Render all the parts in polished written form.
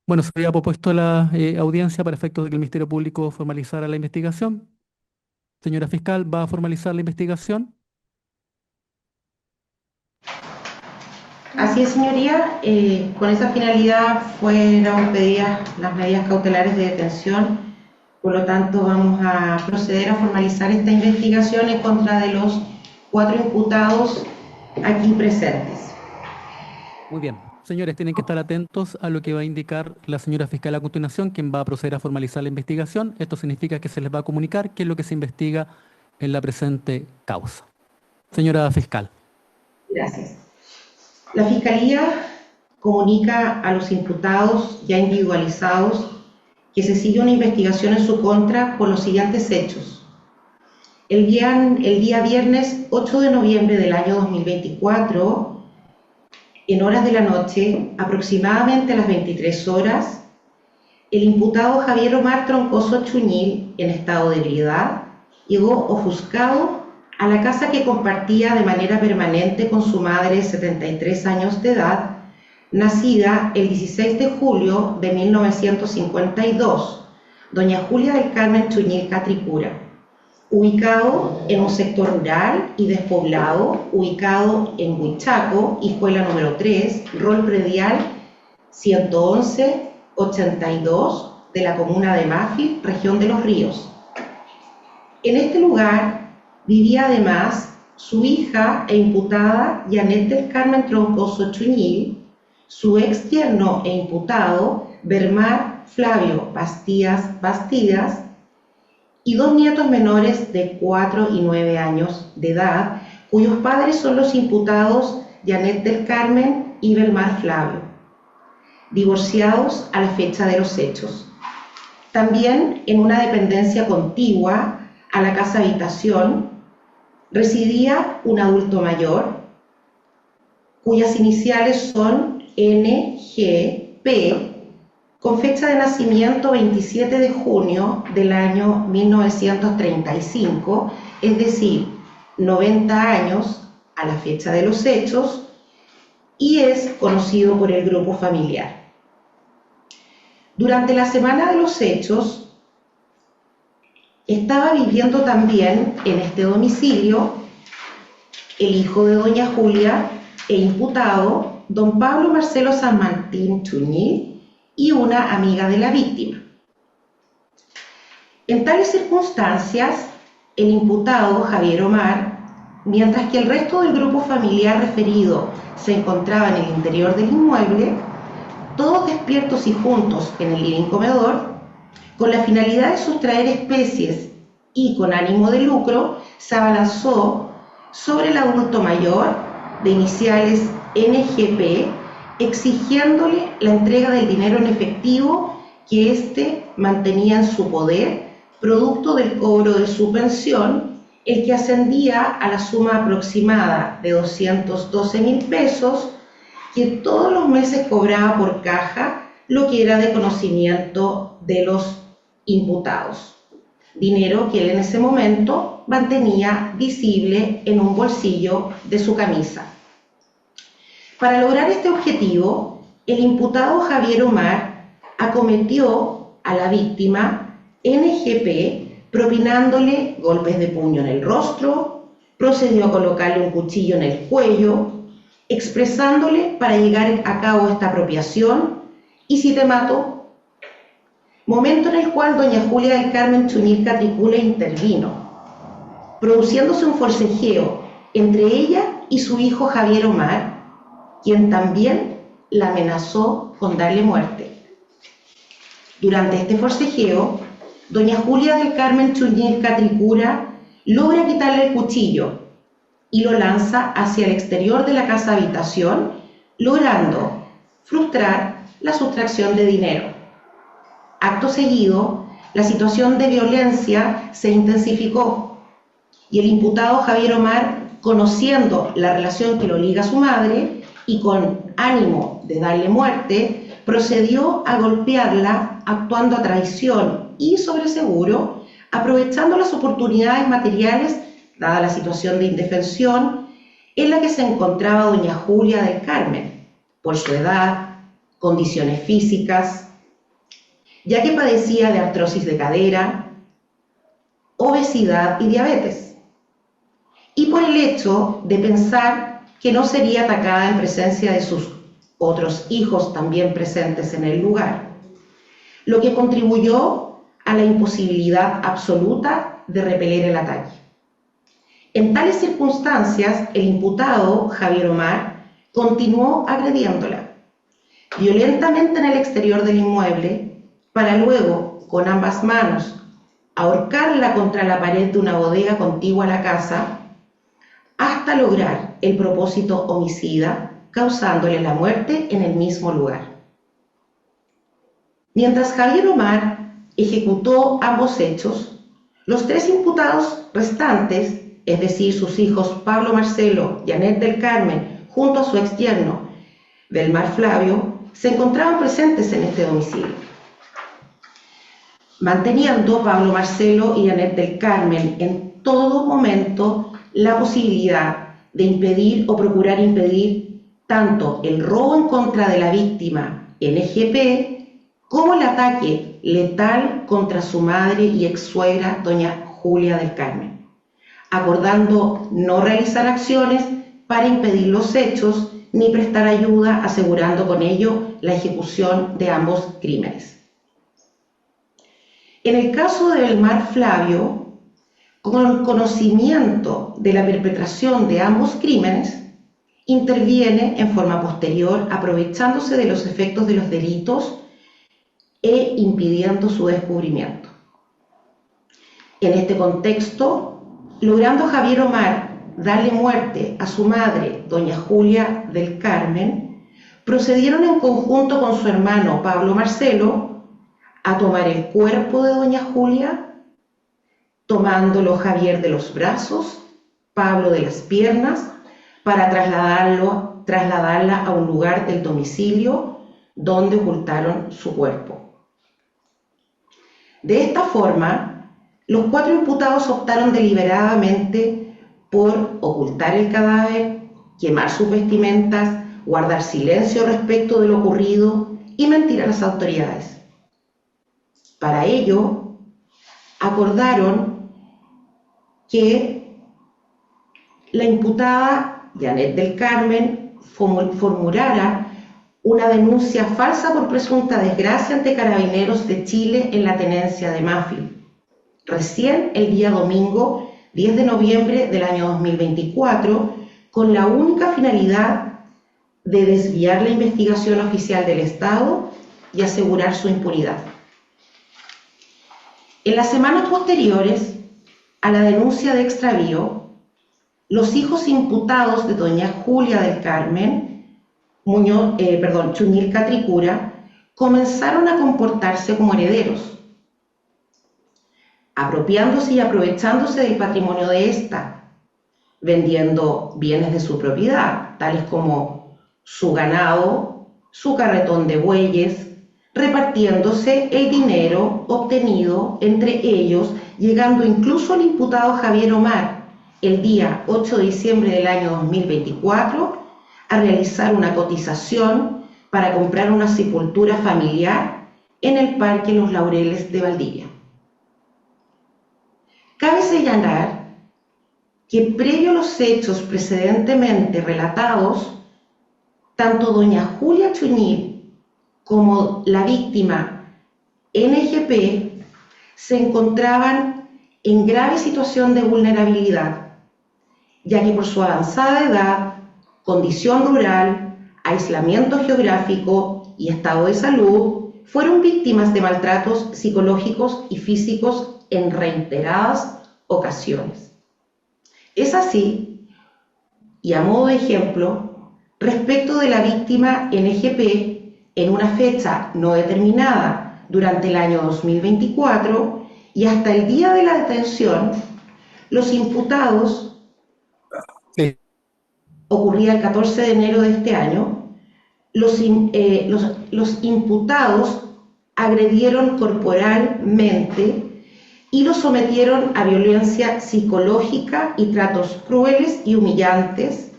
Bueno, se había propuesto la audiencia para efectos de que el Ministerio Público formalizara la investigación. Señora fiscal, ¿va a formalizar la investigación? Así es, señoría. Con esa finalidad fueron pedidas las medidas cautelares de detención. Por lo tanto, vamos a proceder a formalizar esta investigación en contra de los cuatro imputados aquí presentes. Muy bien. Señores, tienen que estar atentos a lo que va a indicar la señora fiscal a continuación, quien va a proceder a formalizar la investigación. Esto significa que se les va a comunicar qué es lo que se investiga en la presente causa. Señora fiscal. Gracias. La Fiscalía comunica a los imputados ya individualizados que se sigue una investigación en su contra por los siguientes hechos. El día viernes 8 de noviembre del año 2024, en horas de la noche, aproximadamente a las 23 horas, el imputado Javier Omar Troncoso Chuñil, en estado de ebriedad, llegó ofuscado a la casa que compartía de manera permanente con su madre de 73 años de edad, nacida el 16 de julio de 1952, doña Julia del Carmen Chuñil Catricura, ubicado en un sector rural y despoblado, ubicado en Huichaco, escuela número 3, rol predial 111-82 de la comuna de Mafil, región de Los Ríos. En este lugar vivía además su hija e imputada Janet del Carmen Troncoso Chuñil, su ex yerno e imputado Bermar Flavio Bastidas, y dos nietos menores de 4 y 9 años de edad, cuyos padres son los imputados Janet del Carmen y Belmar Flavio, divorciados a la fecha de los hechos. También en una dependencia contigua a la casa habitación residía un adulto mayor, cuyas iniciales son NGP, con fecha de nacimiento 27 de junio del año 1935, es decir, 90 años a la fecha de los hechos, y es conocido por el grupo familiar. Durante la semana de los hechos, estaba viviendo también en este domicilio el hijo de doña Julia e imputado, don Pablo Marcelo San Martín Chuñil, y una amiga de la víctima. En tales circunstancias, el imputado Javier Omar, mientras que el resto del grupo familiar referido se encontraba en el interior del inmueble, todos despiertos y juntos en el living comedor, con la finalidad de sustraer especies y con ánimo de lucro, se abalanzó sobre el adulto mayor de iniciales NGP, exigiéndole la entrega del dinero en efectivo que éste mantenía en su poder, producto del cobro de su pensión, el que ascendía a la suma aproximada de 212.000 pesos, que todos los meses cobraba por caja, lo que era de conocimiento de los imputados. Dinero que él en ese momento mantenía visible en un bolsillo de su camisa. Para lograr este objetivo, el imputado Javier Omar acometió a la víctima NGP propinándole golpes de puño en el rostro, procedió a colocarle un cuchillo en el cuello, expresándole para llegar a cabo esta apropiación: y si te mato. Momento en el cual doña Julia del Carmen Chuñil Catricula intervino, produciéndose un forcejeo entre ella y su hijo Javier Omar, quien también la amenazó con darle muerte. Durante este forcejeo, doña Julia del Carmen Chuñil Catricura logra quitarle el cuchillo y lo lanza hacia el exterior de la casa habitación, logrando frustrar la sustracción de dinero. Acto seguido, la situación de violencia se intensificó y el imputado Javier Omar, conociendo la relación que lo liga a su madre y con ánimo de darle muerte, procedió a golpearla actuando a traición y sobre seguro, aprovechando las oportunidades materiales dada la situación de indefensión en la que se encontraba doña Julia del Carmen, por su edad, condiciones físicas, ya que padecía de artrosis de cadera, obesidad y diabetes, y por el hecho de pensar que no sería atacada en presencia de sus otros hijos también presentes en el lugar, lo que contribuyó a la imposibilidad absoluta de repeler el ataque. En tales circunstancias, el imputado, Javier Omar, continuó agrediéndola violentamente en el exterior del inmueble para luego, con ambas manos, ahorcarla contra la pared de una bodega contigua a la casa hasta lograr el propósito homicida, causándole la muerte en el mismo lugar. Mientras Javier Omar ejecutó ambos hechos, los tres imputados restantes, es decir, sus hijos Pablo Marcelo y Anet del Carmen, junto a su exyerno Belmar Flavio, se encontraban presentes en este domicilio, manteniendo Pablo Marcelo y Anet del Carmen en todo momento la posibilidad de impedir o procurar impedir tanto el robo en contra de la víctima NGP como el ataque letal contra su madre y ex-suegra, doña Julia del Carmen, acordando no realizar acciones para impedir los hechos ni prestar ayuda, asegurando con ello la ejecución de ambos crímenes. En el caso de Belmar Flavio, con el conocimiento de la perpetración de ambos crímenes, interviene en forma posterior, aprovechándose de los efectos de los delitos e impidiendo su descubrimiento. En este contexto, logrando Javier Omar darle muerte a su madre, doña Julia del Carmen, procedieron en conjunto con su hermano Pablo Marcelo a tomar el cuerpo de doña Julia, tomándolo Javier de los brazos, Pablo de las piernas, para trasladarla a un lugar del domicilio donde ocultaron su cuerpo. De esta forma, los cuatro imputados optaron deliberadamente por ocultar el cadáver, quemar sus vestimentas, guardar silencio respecto de lo ocurrido y mentir a las autoridades. Para ello, acordaron que la imputada Anet del Carmen formulara una denuncia falsa por presunta desgracia ante Carabineros de Chile en la tenencia de Mafil, recién el día domingo 10 de noviembre del año 2024, con la única finalidad de desviar la investigación oficial del Estado y asegurar su impunidad. En las semanas posteriores a la denuncia de extravío, los hijos imputados de doña Julia del Carmen, Chunil Catricura, comenzaron a comportarse como herederos, apropiándose y aprovechándose del patrimonio de ésta, vendiendo bienes de su propiedad, tales como su ganado, su carretón de bueyes, repartiéndose el dinero obtenido entre ellos, llegando incluso al imputado Javier Omar, el día 8 de diciembre del año 2024, a realizar una cotización para comprar una sepultura familiar en el Parque Los Laureles de Valdivia. Cabe señalar que previo a los hechos precedentemente relatados, tanto doña Julia Chunil como la víctima NGP se encontraban en grave situación de vulnerabilidad, ya que por su avanzada edad, condición rural, aislamiento geográfico y estado de salud, fueron víctimas de maltratos psicológicos y físicos en reiteradas ocasiones. Es así, y a modo de ejemplo, respecto de la víctima NGP, en una fecha no determinada durante el año 2024 y hasta el día de la detención, los imputados, ocurría el 14 de enero de este año, los imputados agredieron corporalmente y lo sometieron a violencia psicológica y tratos crueles y humillantes,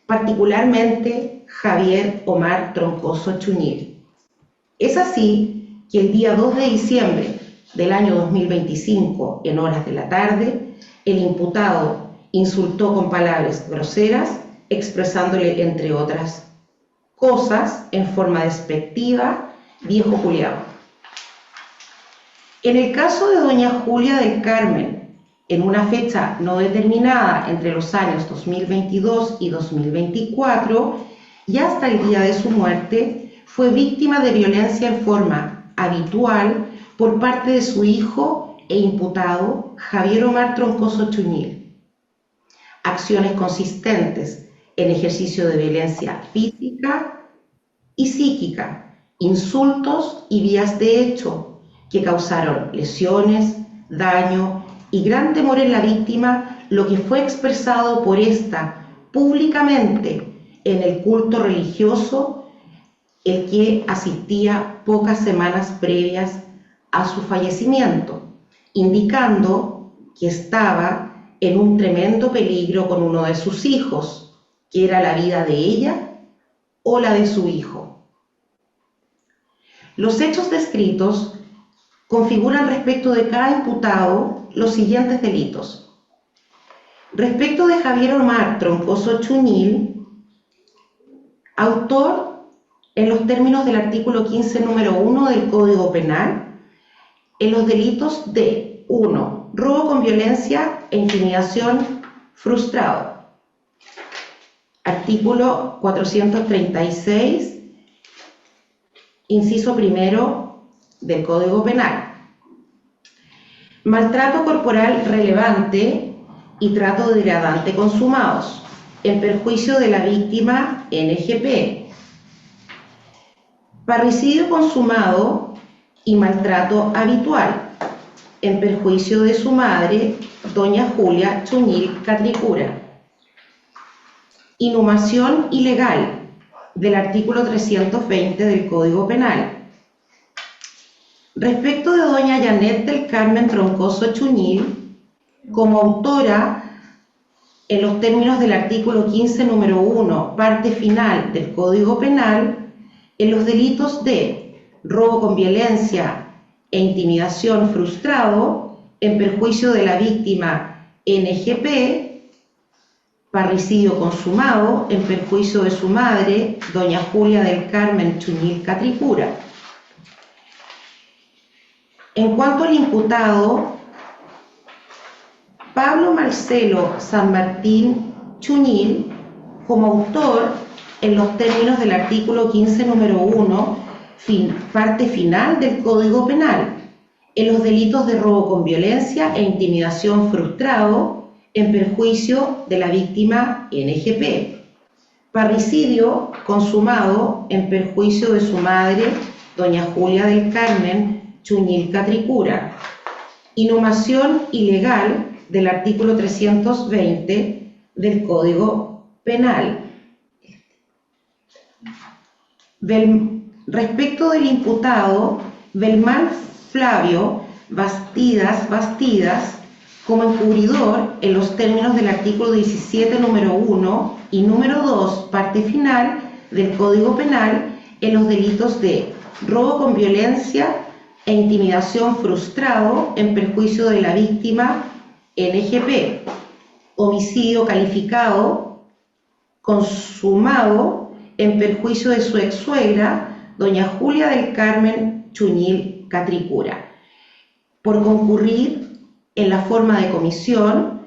particularmente Javier Omar Troncoso Chunil. Es así que el día 2 de diciembre del año 2025, en horas de la tarde, el imputado insultó con palabras groseras, expresándole, entre otras cosas, en forma despectiva, viejo culiao. En el caso de doña Julia del Carmen, en una fecha no determinada entre los años 2022 y 2024, y hasta el día de su muerte, fue víctima de violencia en forma habitual por parte de su hijo e imputado Javier Omar Troncoso Chuñil. Acciones consistentes en ejercicio de violencia física y psíquica, insultos y vías de hecho que causaron lesiones, daño y gran temor en la víctima, lo que fue expresado por esta públicamente en el culto religioso, el que asistía pocas semanas previas a su fallecimiento, indicando que estaba en un tremendo peligro con uno de sus hijos, que era la vida de ella o la de su hijo. Los hechos descritos configuran respecto de cada imputado los siguientes delitos. Respecto de Javier Omar Troncoso Chuñil, autor en los términos del artículo 15, número 1 del Código Penal, en los delitos de 1. Robo con violencia e intimidación frustrado. Artículo 436, inciso primero del Código Penal. Maltrato corporal relevante y trato degradante consumados, en perjuicio de la víctima NGP. Parricidio consumado y maltrato habitual, en perjuicio de su madre, doña Julia Chuñil Catricura. Inhumación ilegal, del artículo 320 del Código Penal. Respecto de doña Janet del Carmen Troncoso Chuñil, como autora, en los términos del artículo 15, número 1, parte final del Código Penal, en los delitos de robo con violencia e intimidación frustrado, en perjuicio de la víctima NGP, parricidio consumado, en perjuicio de su madre, doña Julia del Carmen Chuñil Catricura. En cuanto al imputado, Pablo Marcelo San Martín Chuñil, como autor, en los términos del artículo 15, número 1, parte final del Código Penal, en los delitos de robo con violencia e intimidación frustrado, en perjuicio de la víctima NGP. Parricidio consumado, en perjuicio de su madre, doña Julia del Carmen Chuñil Catricura. Inhumación ilegal, del artículo 320 del Código Penal. Respecto del imputado Belmán Flavio Bastidas, como encubridor, en los términos del artículo 17, número 1 y número 2, parte final del Código Penal, en los delitos de robo con violencia e intimidación frustrado, en perjuicio de la víctima NGP, homicidio calificado consumado, en perjuicio de su ex-suegra, doña Julia del Carmen Chuñil Catricura, por concurrir en la forma de comisión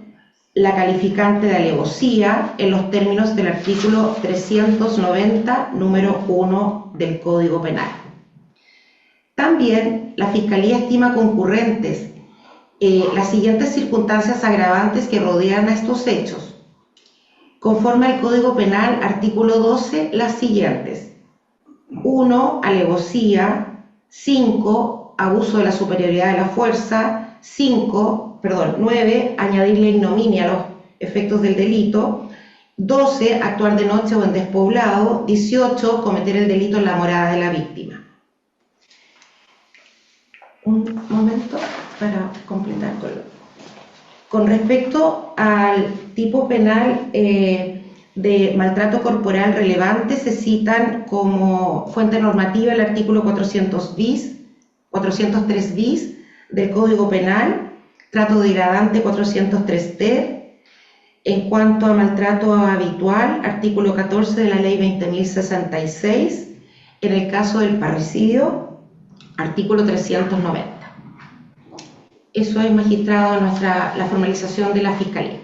la calificante de alevosía en los términos del artículo 390, número 1 del Código Penal. También la Fiscalía estima concurrentes las siguientes circunstancias agravantes que rodean a estos hechos. Conforme al Código Penal, artículo 12, las siguientes. 1. Alevosía. 5. Abuso de la superioridad de la fuerza. 9. Añadirle ignominia a los efectos del delito. 12. Actuar de noche o en despoblado. 18. Cometer el delito en la morada de la víctima. Un momento para completar con respecto al tipo penal de maltrato corporal relevante, se citan como fuente normativa el artículo 400 bis 403 bis del Código Penal, trato degradante 403 ter, en cuanto a maltrato habitual, artículo 14 de la Ley 20.066, en el caso del parricidio, artículo 390. Eso es, magistrado, la formalización de la Fiscalía.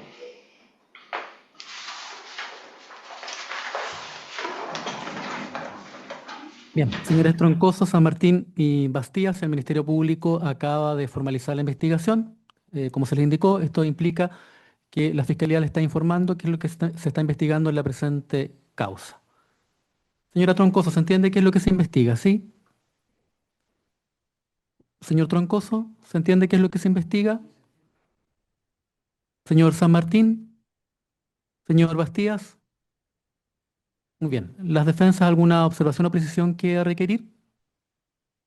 Bien, señores Troncoso, San Martín y Bastías, el Ministerio Público acaba de formalizar la investigación. Como se les indicó, esto implica que la Fiscalía le está informando qué es lo que se está investigando en la presente causa. Señora Troncoso, ¿se entiende qué es lo que se investiga, sí? Señor Troncoso, ¿se entiende qué es lo que se investiga? Señor San Martín, señor Bastías. Muy bien. ¿Las defensas alguna observación o precisión que requerir?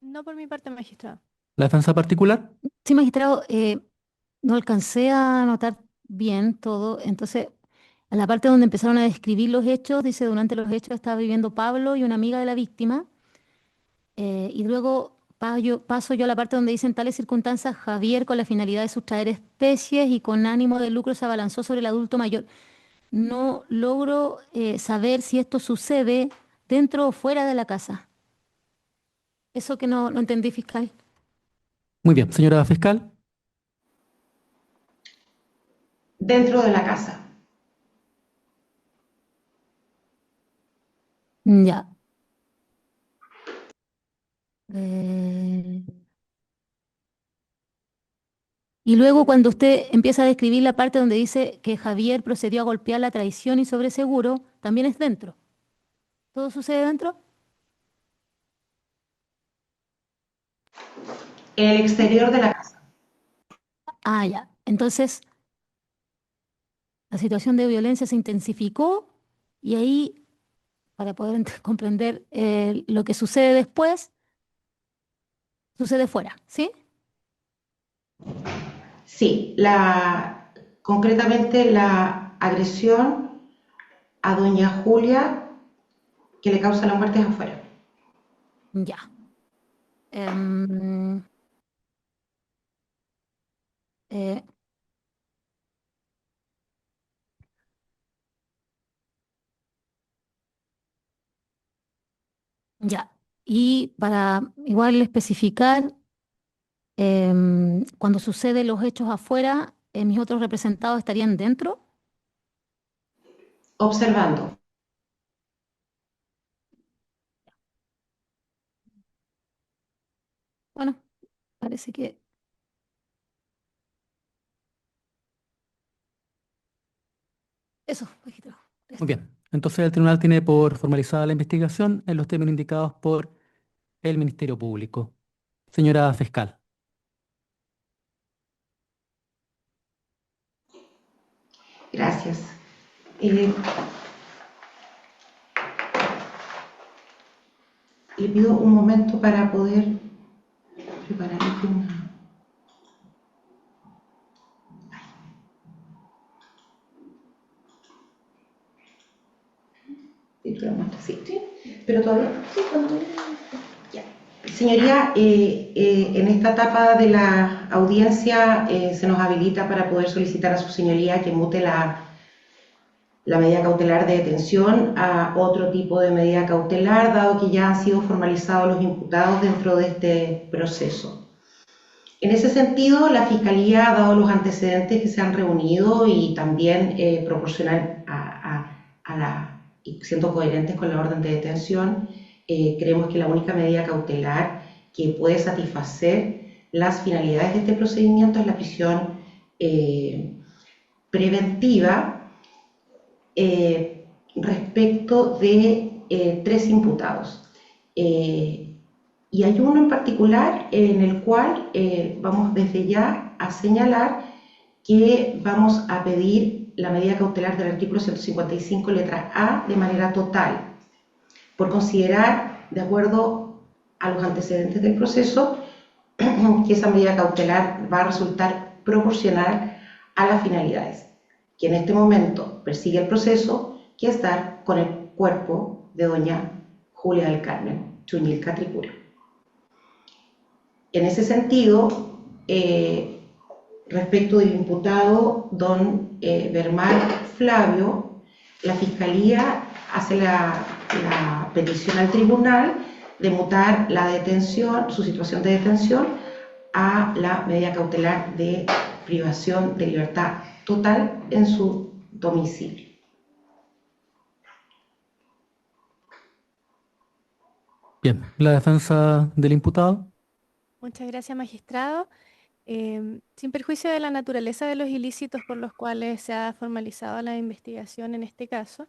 No por mi parte, magistrado. ¿La defensa particular? Sí, magistrado, no alcancé a anotar bien todo. Entonces, en la parte donde empezaron a describir los hechos, dice, durante los hechos estaba viviendo Pablo y una amiga de la víctima. Y luego paso yo a la parte donde dicen tales circunstancias, Javier con la finalidad de sustraer especies y con ánimo de lucro se abalanzó sobre el adulto mayor. No logro saber si esto sucede dentro o fuera de la casa. Eso que no entendí, fiscal. Muy bien. Señora fiscal. Dentro de la casa. Ya. Eh, Y luego cuando usted empieza a describir la parte donde dice que Javier procedió a golpear la traición y sobreseguro, también es dentro. ¿Todo sucede dentro? En el exterior de la casa. Ah, ya. Entonces, la situación de violencia se intensificó y ahí, para poder comprender lo que sucede después, sucede fuera, ¿sí? Sí, concretamente la agresión a doña Julia que le causa la muerte es afuera. Ya. Em, eh, ya. Y para igual especificar, cuando suceden los hechos afuera, mis otros representados estarían dentro. Observando. Bueno, parece que eso, magistrado. Muy bien. Entonces el tribunal tiene por formalizada la investigación en los términos indicados por el Ministerio Público. Señora fiscal. Gracias. Le pido un momento para poder preparar una... Sí, sí, pero todavía sí, cuando ya. Señoría, en esta etapa de la audiencia se nos habilita para poder solicitar a su señoría que mute la medida cautelar de detención a otro tipo de medida cautelar, dado que ya han sido formalizados los imputados dentro de este proceso. En ese sentido, la Fiscalía, dado los antecedentes que se han reunido y también proporcional y siendo coherentes con la orden de detención, creemos que la única medida cautelar que puede satisfacer las finalidades de este procedimiento es la prisión preventiva respecto de 3 imputados. Y hay uno en particular en el cual vamos desde ya a señalar que vamos a pedir la medida cautelar del artículo 155, letra A, de manera total, por considerar, de acuerdo a los antecedentes del proceso, que esa medida cautelar va a resultar proporcional a las finalidades que en este momento persigue el proceso, que es dar con el cuerpo de doña Julia del Carmen Chuñilca Tripura. En ese sentido, respecto del imputado don Bermar Flavio, la Fiscalía hace la petición al tribunal de mutar la detención, su situación de detención, a la medida cautelar de privación de libertad total en su domicilio. Bien, la defensa del imputado. Muchas gracias, magistrado. Sin perjuicio de la naturaleza de los ilícitos por los cuales se ha formalizado la investigación en este caso,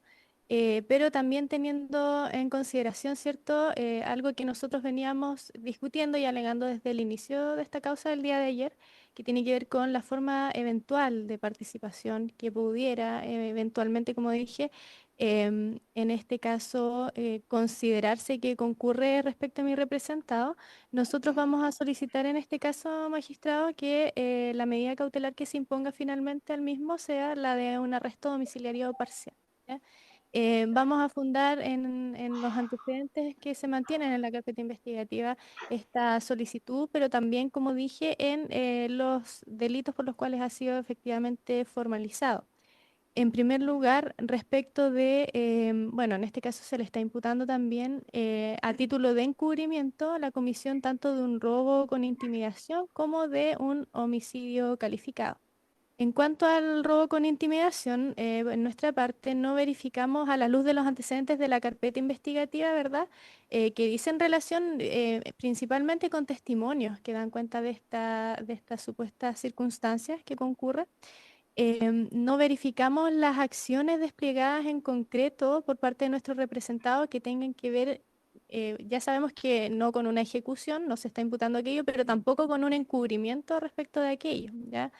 pero también teniendo en consideración, ¿cierto?, algo que nosotros veníamos discutiendo y alegando desde el inicio de esta causa del día de ayer, que tiene que ver con la forma eventual de participación que pudiera eventualmente, como dije, en este caso, considerarse que concurre respecto a mi representado. Nosotros vamos a solicitar en este caso, magistrado, que la medida cautelar que se imponga finalmente al mismo sea la de un arresto domiciliario parcial. ¿Ya? Vamos a fundar en los antecedentes que se mantienen en la carpeta investigativa esta solicitud, pero también, como dije, en los delitos por los cuales ha sido efectivamente formalizado. En primer lugar, respecto de, bueno, en este caso se le está imputando también a título de encubrimiento la comisión tanto de un robo con intimidación como de un homicidio calificado. En cuanto al robo con intimidación, en nuestra parte no verificamos a la luz de los antecedentes de la carpeta investigativa, ¿verdad? Que dicen relación principalmente con testimonios que dan cuenta de estas supuestas circunstancias que concurren. No verificamos las acciones desplegadas en concreto por parte de nuestros representados que tengan que ver, ya sabemos que no con una ejecución, no se está imputando aquello, pero tampoco con un encubrimiento respecto de aquello, ¿ya?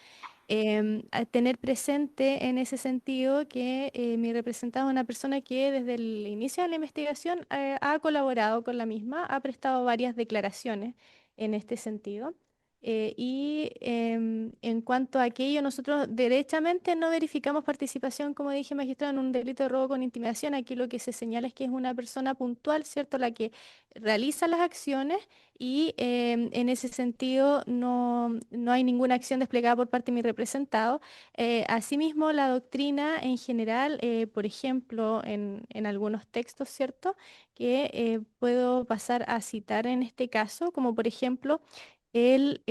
A tener presente en ese sentido que mi representado es una persona que desde el inicio de la investigación ha colaborado con la misma, ha prestado varias declaraciones en este sentido. En cuanto a aquello, nosotros derechamente no verificamos participación, como dije, magistrado, en un delito de robo con intimidación. Aquí lo que se señala es que es una persona puntual, ¿cierto?, la que realiza las acciones y en ese sentido no hay ninguna acción desplegada por parte de mi representado. Asimismo, la doctrina en general, por ejemplo, en algunos textos, ¿cierto?, que puedo pasar a citar en este caso, como por ejemplo el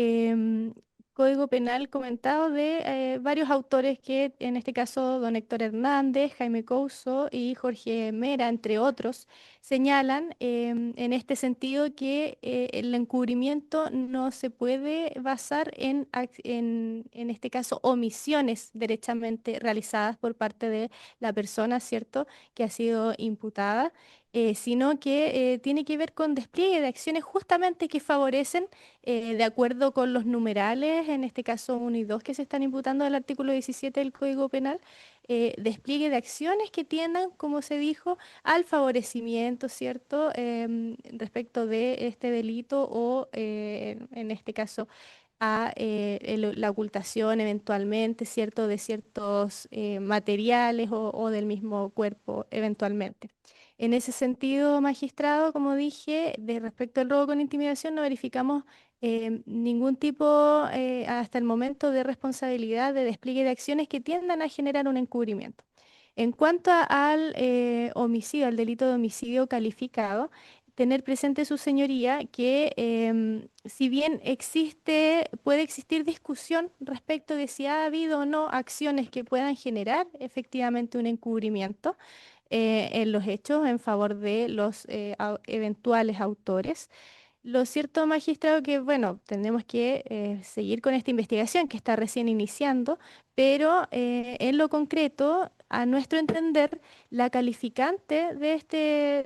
Código Penal comentado de varios autores que, en este caso, don Héctor Hernández, Jaime Couso y Jorge Mera, entre otros, señalan en este sentido que el encubrimiento no se puede basar en este caso, omisiones derechamente realizadas por parte de la persona, ¿cierto?, que ha sido imputada, sino que tiene que ver con despliegue de acciones justamente que favorecen de acuerdo con los numerales, en este caso 1 y 2 que se están imputando del artículo 17 del Código Penal, despliegue de acciones que tiendan, como se dijo, al favorecimiento, ¿cierto?, respecto de este delito o, en este caso, a la ocultación eventualmente, ¿cierto?, de ciertos materiales o del mismo cuerpo eventualmente. En ese sentido, magistrado, como dije, de respecto al robo con intimidación, no verificamos ningún tipo hasta el momento de responsabilidad de despliegue de acciones que tiendan a generar un encubrimiento. En cuanto al homicidio, al delito de homicidio calificado, tener presente su señoría que si bien puede existir discusión respecto de si ha habido o no acciones que puedan generar efectivamente un encubrimiento en los hechos en favor de los eventuales autores. Lo cierto, magistrado, que bueno, tenemos que seguir con esta investigación que está recién iniciando, pero en lo concreto, a nuestro entender, la calificante de este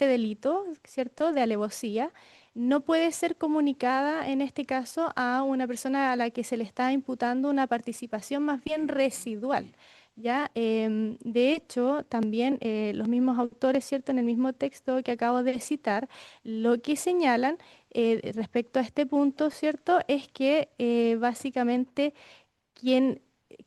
delito, ¿cierto?, de alevosía, no puede ser comunicada en este caso a una persona a la que se le está imputando una participación más bien residual. ¿Ya? De hecho, también los mismos autores, ¿cierto?, en el mismo texto que acabo de citar, lo que señalan respecto a este punto, ¿cierto?, es que básicamente quien,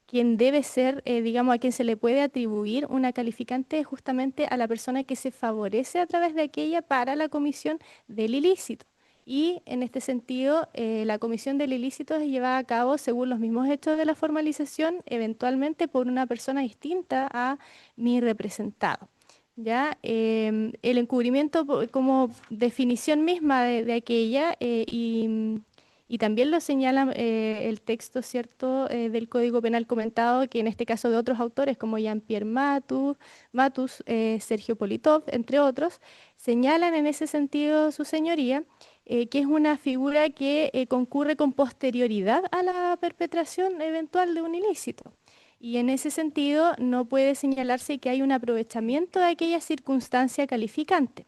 quien debe ser, digamos, a quien se le puede atribuir una calificante es justamente a la persona que se favorece a través de aquella para la comisión del ilícito. Y en este sentido, la comisión del ilícito es llevada a cabo según los mismos hechos de la formalización, eventualmente por una persona distinta a mi representado. ¿Ya? El encubrimiento como definición misma de aquella y también lo señala el texto, ¿cierto?, del Código Penal comentado, que en este caso de otros autores como Jean-Pierre Matus, Sergio Politov, entre otros, señalan en ese sentido, su señoría, que es una figura que concurre con posterioridad a la perpetración eventual de un ilícito. Y en ese sentido no puede señalarse que hay un aprovechamiento de aquella circunstancia calificante.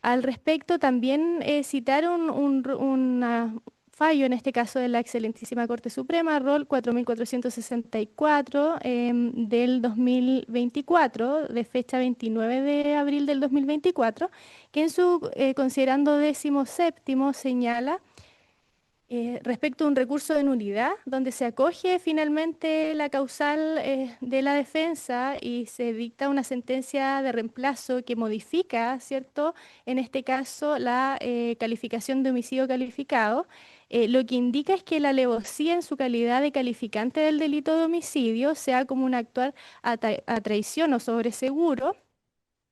Al respecto, también citaron un fallo, en este caso de la excelentísima Corte Suprema, Rol 4464 del 2024, de fecha 29 de abril del 2024, que en su considerando 17º señala respecto a un recurso de nulidad, donde se acoge finalmente la causal de la defensa y se dicta una sentencia de reemplazo que modifica, ¿cierto?, en este caso la calificación de homicidio calificado, lo que indica es que la alevosía en su calidad de calificante del delito de homicidio sea como un actuar a traición o sobreseguro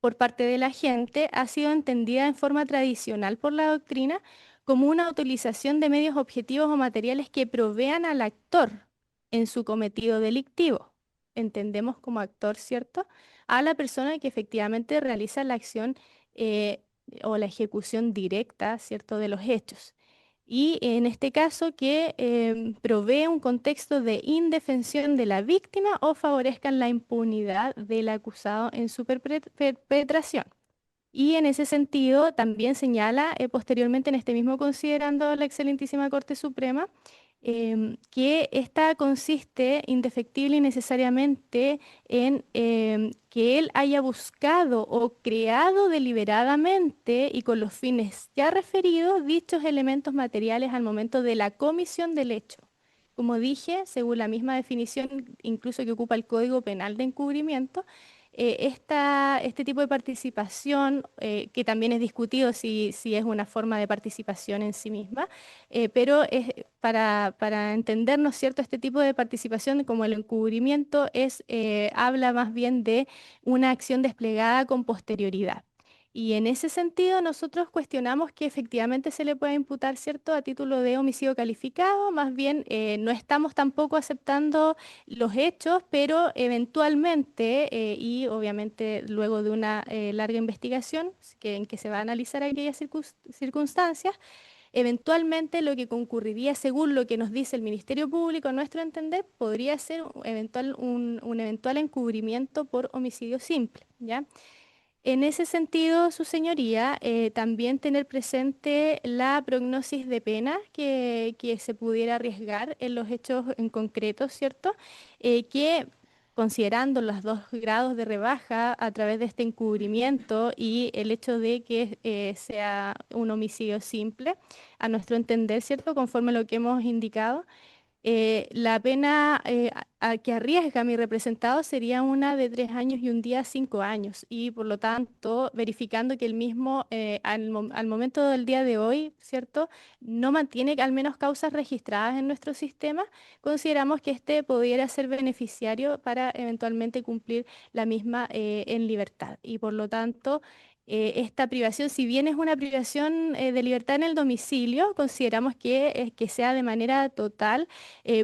por parte de la gente ha sido entendida en forma tradicional por la doctrina como una utilización de medios objetivos o materiales que provean al actor en su cometido delictivo. Entendemos como actor, ¿cierto?, a la persona que efectivamente realiza la acción o la ejecución directa, ¿cierto?, de los hechos. Y en este caso que provee un contexto de indefensión de la víctima o favorezcan la impunidad del acusado en su perpetración. Y en ese sentido también señala posteriormente en este mismo considerando la excelentísima Corte Suprema que esta consiste indefectible y necesariamente en que él haya buscado o creado deliberadamente y con los fines ya referidos dichos elementos materiales al momento de la comisión del hecho. Como dije, según la misma definición incluso que ocupa el Código Penal de encubrimiento, este tipo de participación, que también es discutido si es una forma de participación en sí misma, pero para entendernos, ¿cierto?, este tipo de participación como el encubrimiento habla más bien de una acción desplegada con posterioridad. Y en ese sentido nosotros cuestionamos que efectivamente se le pueda imputar, ¿cierto?, a título de homicidio calificado, más bien no estamos tampoco aceptando los hechos, pero eventualmente, y obviamente luego de una larga investigación en que se va a analizar aquellas circunstancias, eventualmente lo que concurriría según lo que nos dice el Ministerio Público, a nuestro entender, podría ser un eventual encubrimiento por homicidio simple, ¿ya? En ese sentido, su señoría, también tener presente la prognosis de pena que se pudiera arriesgar en los hechos en concreto, ¿cierto? Que considerando los 2 grados de rebaja a través de este encubrimiento y el hecho de que sea un homicidio simple, a nuestro entender, ¿cierto? Conforme a lo que hemos indicado, la pena que arriesga mi representado sería una de 3 años y un día 5 años. Y por lo tanto, verificando que el mismo al momento del día de hoy, ¿cierto?, no mantiene al menos causas registradas en nuestro sistema, consideramos que este pudiera ser beneficiario para eventualmente cumplir la misma en libertad. Y por lo tanto, esta privación, si bien es una privación de libertad en el domicilio, consideramos que sea de manera total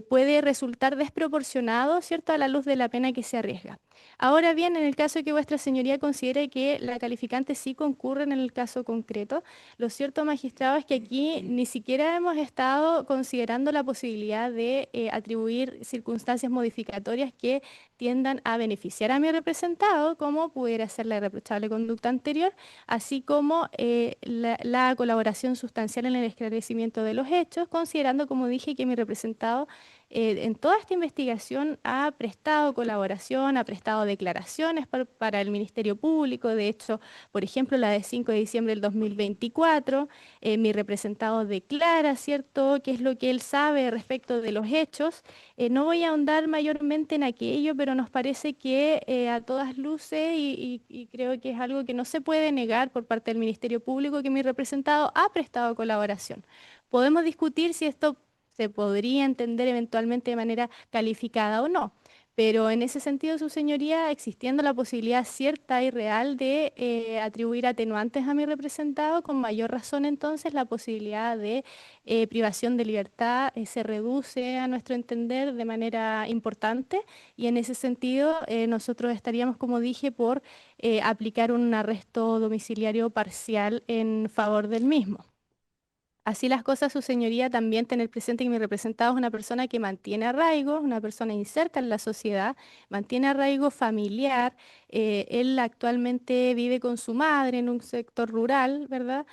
puede resultar desproporcionado, ¿cierto?, a la luz de la pena que se arriesga. Ahora bien, en el caso de que vuestra señoría considere que la calificante sí concurre en el caso concreto, lo cierto, magistrado, es que aquí ni siquiera hemos estado considerando la posibilidad de atribuir circunstancias modificatorias que tiendan a beneficiar a mi representado, como pudiera ser la irreprochable conducta anterior, así como la colaboración sustancial en el esclarecimiento de los hechos, considerando, como dije, que mi representado en toda esta investigación ha prestado colaboración, ha prestado declaraciones para el Ministerio Público. De hecho, por ejemplo, la de 5 de diciembre del 2024, mi representado declara, ¿cierto?, qué es lo que él sabe respecto de los hechos. No voy a ahondar mayormente en aquello, pero nos parece que a todas luces, y creo que es algo que no se puede negar por parte del Ministerio Público, que mi representado ha prestado colaboración. Podemos discutir si esto se podría entender eventualmente de manera calificada o no. Pero en ese sentido, su señoría, existiendo la posibilidad cierta y real de atribuir atenuantes a mi representado, con mayor razón entonces la posibilidad de privación de libertad se reduce a nuestro entender de manera importante, y en ese sentido nosotros estaríamos, como dije, por aplicar un arresto domiciliario parcial en favor del mismo. Así las cosas, su señoría, también tener presente que mi representado es una persona que mantiene arraigo, una persona inserta en la sociedad, mantiene arraigo familiar. Él actualmente vive con su madre en un sector rural, ¿verdad?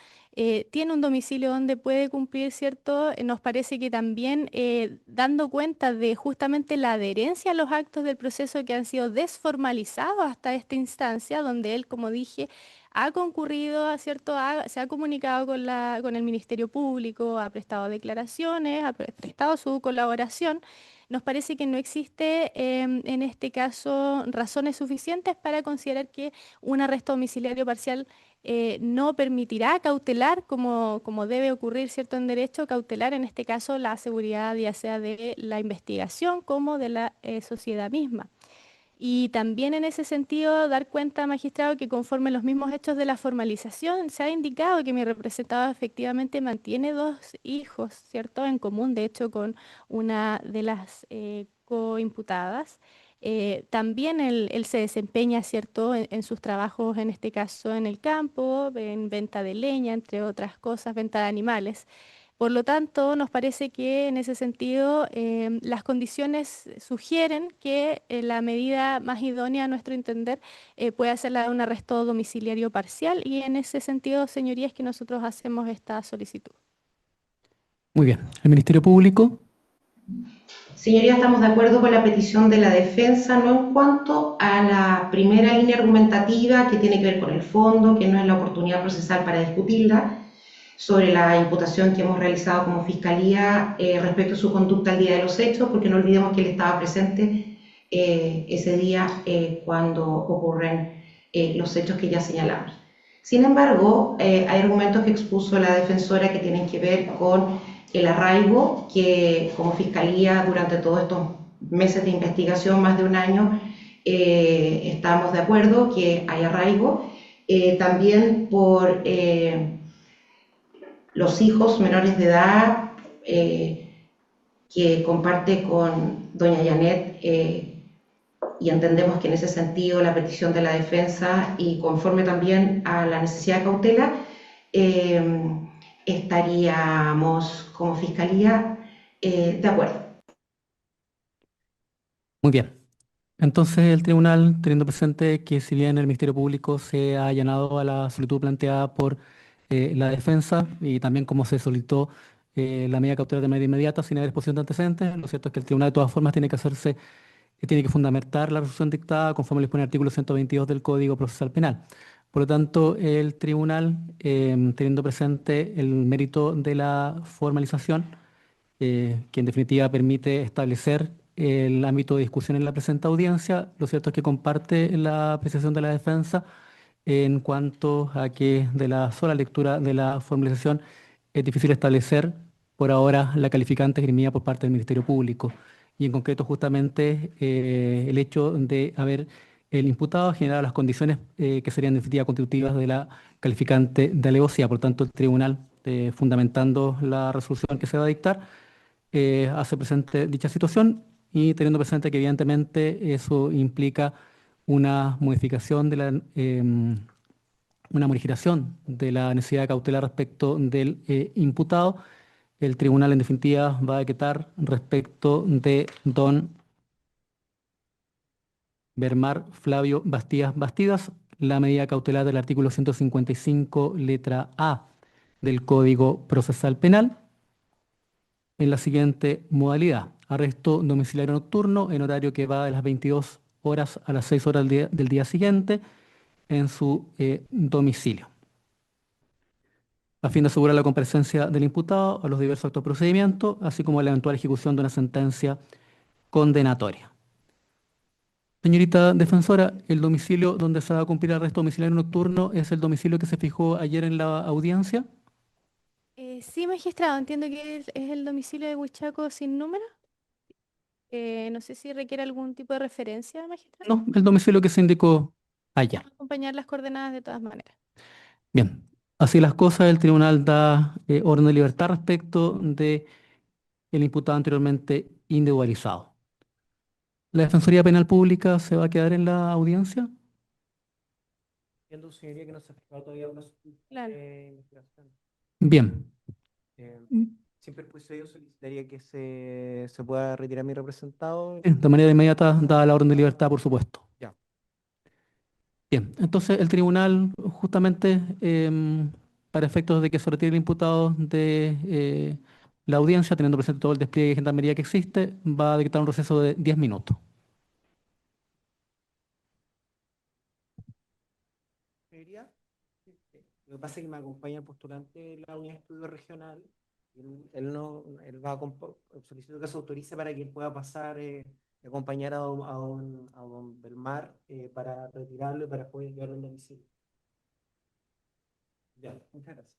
Tiene un domicilio donde puede cumplir, ¿cierto? Nos parece que también dando cuenta de justamente la adherencia a los actos del proceso que han sido desformalizados hasta esta instancia, donde él, como dije, ha concurrido, ¿cierto? Se ha comunicado con el Ministerio Público, ha prestado declaraciones, ha prestado su colaboración. Nos parece que no existe en este caso razones suficientes para considerar que un arresto domiciliario parcial no permitirá cautelar, como debe ocurrir, ¿cierto?, en derecho, cautelar en este caso la seguridad ya sea de la investigación como de la sociedad misma. Y también en ese sentido dar cuenta, magistrado, que conforme los mismos hechos de la formalización se ha indicado que mi representado efectivamente mantiene dos hijos, ¿cierto?, en común, de hecho, con una de las coimputadas. También él se desempeña, ¿cierto?, en sus trabajos, en este caso en el campo, en venta de leña, entre otras cosas, venta de animales. Por lo tanto, nos parece que en ese sentido las condiciones sugieren que la medida más idónea a nuestro entender puede ser la de un arresto domiciliario parcial, y en ese sentido, señorías, que nosotros hacemos esta solicitud. Muy bien. El Ministerio Público. Señoría, estamos de acuerdo con la petición de la defensa, no en cuanto a la primera línea argumentativa que tiene que ver con el fondo, que no es la oportunidad procesal para discutirla, sobre la imputación que hemos realizado como Fiscalía respecto a su conducta al día de los hechos, porque no olvidemos que él estaba presente ese día cuando ocurren los hechos que ya señalamos. Sin embargo, hay argumentos que expuso la defensora que tienen que ver con el arraigo, que como Fiscalía durante todos estos meses de investigación, más de un año, estamos de acuerdo que hay arraigo. También por los hijos menores de edad que comparte con doña Janet, y entendemos que en ese sentido la petición de la defensa, y conforme también a la necesidad de cautela, estaríamos como Fiscalía de acuerdo. Muy bien. Entonces el tribunal, teniendo presente que si bien el Ministerio Público se ha allanado a la solicitud planteada por la defensa, y también como se solicitó la medida cautelar de manera inmediata sin haber exposición de antecedentes, lo cierto es que el tribunal de todas formas tiene que hacerse, tiene que fundamentar la resolución dictada conforme le dispone el artículo 122 del Código Procesal Penal. Por lo tanto, el tribunal, teniendo presente el mérito de la formalización, que en definitiva permite establecer el ámbito de discusión en la presente audiencia, lo cierto es que comparte la apreciación de la defensa en cuanto a que de la sola lectura de la formalización es difícil establecer por ahora la calificante esgrimida por parte del Ministerio Público, y en concreto justamente el hecho de haber el imputado generado las condiciones que serían en definitiva constitutivas de la calificante de alevosía. Por tanto, el tribunal, fundamentando la resolución que se va a dictar, hace presente dicha situación, y teniendo presente que evidentemente eso implica una modificación de una modificación de la necesidad de cautela respecto del imputado. El tribunal en definitiva va a decretar respecto de don Bermar Flavio Bastidas la medida cautelar del artículo 155, letra A del Código Procesal Penal, en la siguiente modalidad. arresto domiciliario nocturno en horario que va de las 22 horas a las 6 horas del día siguiente en su domicilio, a fin de asegurar la comparecencia del imputado a los diversos actos de procedimiento, así como la eventual ejecución de una sentencia condenatoria. Señorita defensora, el domicilio donde se va a cumplir el arresto domiciliario nocturno es el domicilio que se fijó ayer en la audiencia. Sí, magistrado, entiendo que es el domicilio de Huichaco sin número. No sé si requiere algún tipo de referencia, magistrado. No, el domicilio que se indicó ayer. Acompañar las coordenadas de todas maneras. Bien, así las cosas, el tribunal da orden de libertad respecto de el imputado anteriormente individualizado. ¿La Defensoría Penal Pública se va a quedar en la audiencia? Entiendo, señoría, que no se ha fijado todavía una solicitud Claro. de investigación. Bien. Eh, Sin perjuicio de ello, solicitaría que se pueda retirar mi representado. De manera inmediata, dada la orden de libertad, por supuesto. Ya. Bien, entonces el tribunal, justamente para efectos de que se retire el imputado de la audiencia, teniendo presente todo el despliegue de gendarmería que existe, va a dictar un receso de 10 minutos. Señoría, lo que pasa es que me acompaña el postulante de la unidad de estudio regional. Y él va a solicito que se autorice para que él pueda pasar y acompañar a don Belmar para retirarlo y para poder llevarlo al domicilio. Ya, muchas gracias.